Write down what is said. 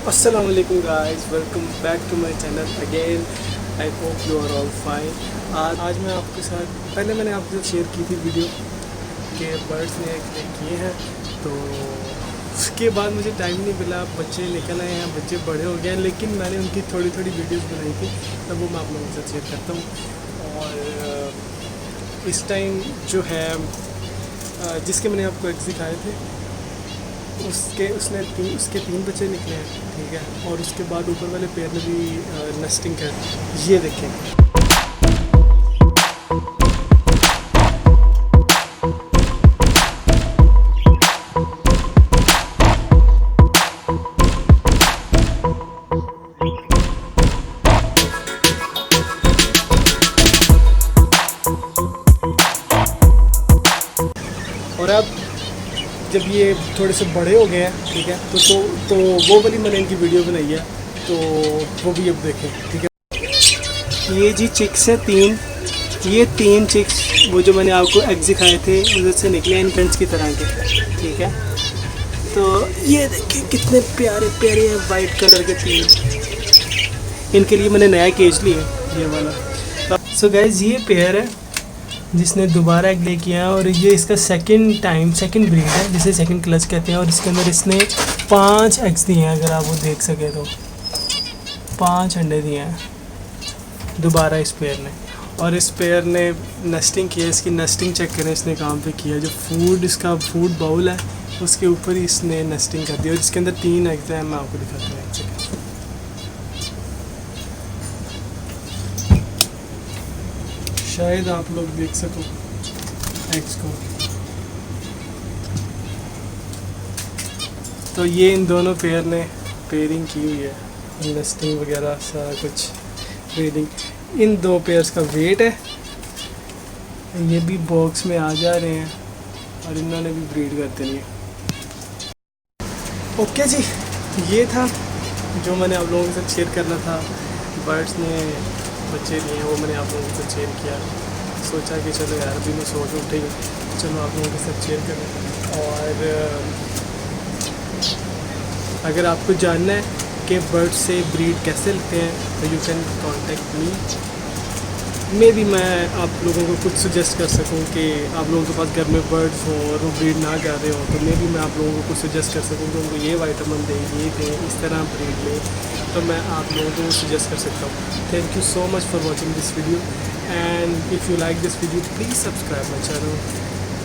अस्सलाम वालेकुम guys, welcome back to my channel again. I hope you are all fine. आज मैं आपके साथ पहले मैंने आपके साथ शेयर की थी वीडियो के बर्ड्स ने किए हैं, तो उसके बाद मुझे टाइम नहीं मिला। बच्चे निकल आए हैं, बच्चे बड़े हो गए हैं, लेकिन मैंने उनकी थोड़ी थोड़ी वीडियोस बनाई थी, तब वो मैं आप लोगों के साथ शेयर करता हूँ। और इस टाइम जो है जिसके मैंने आपको एग्स दिखाए थे उसके तीन बच्चे निकले हैं, ठीक है। और उसके बाद ऊपर वाले पेड़ में भी नेस्टिंग कर, ये देखें। और अब जब ये थोड़े से बड़े हो गए हैं, ठीक है, तो वो वाली मैंने इनकी वीडियो बनाई है, तो वो भी अब देखें, ठीक है। ये जी चिक्स है तीन, ये तीन चिक्स वो जो मैंने आपको एग्स दिखाए थे उधर से निकले इन पेंट्स की तरह के, ठीक है। तो ये देखिए कितने प्यारे प्यारे हैं वाइट कलर के तीन। इनके लिए मैंने नया केज लिया ये वाला। सो गाइज ये पेयर है जिसने दोबारा एग ले किया है, और ये इसका सेकंड ब्रीड है जिसे सेकंड क्लच कहते हैं। और इसके अंदर इसने 5 एग्स दिए हैं, अगर आप वो देख सके तो 5 अंडे दिए हैं दोबारा इस पेयर ने। और इस पेयर ने नेस्टिंग किया, इसकी नेस्टिंग चेक करें इसने कहाँ पे किया। जो इसका फूड बाउल है उसके ऊपर ही इसने नेस्टिंग कर दी, और इसके अंदर 3 एग्स हैं। मैं आपको दिखाता हूँ एक सेकेंड। शायद आप लोग देख सको एग्स को। तो ये इन दोनों पेयर ने पेयरिंग की हुई है, नेस्टिंग वगैरह सारा कुछ ब्रीडिंग। इन 2 पेयर्स का वेट है, ये भी बॉक्स में आ जा रहे हैं और इन्होंने भी ब्रीड कर देनी है। ओके जी, ये था जो मैंने आप लोगों के साथ शेयर करना था। बर्ड्स ने बच्चे लिए हैं, वो मैंने आप लोगों के साथ शेयर किया। सोचा कि चलो यार अभी मैं सोच उठी, चलो आप लोगों के साथ शेयर करें। और अगर आपको जानना है कि बर्ड से ब्रीड कैसे लेते हैं तो यू कैन कॉन्टेक्ट मी। मे भी मैं आप लोगों को कुछ सजेस्ट कर सकूं कि आप लोगों के पास घर में बर्ड्स हों और वो ब्रीड ना कर रहे हो, तो मे भी मैं आप लोगों को कुछ सजेस्ट कर सकूं कि उनको ये वाइटामिन दें, ये दें, इस तरह ब्रीड लें, तो मैं आप लोगों को सजेस्ट कर सकता हूँ। Thank you so much for watching this video, and if you like this video please subscribe my channel.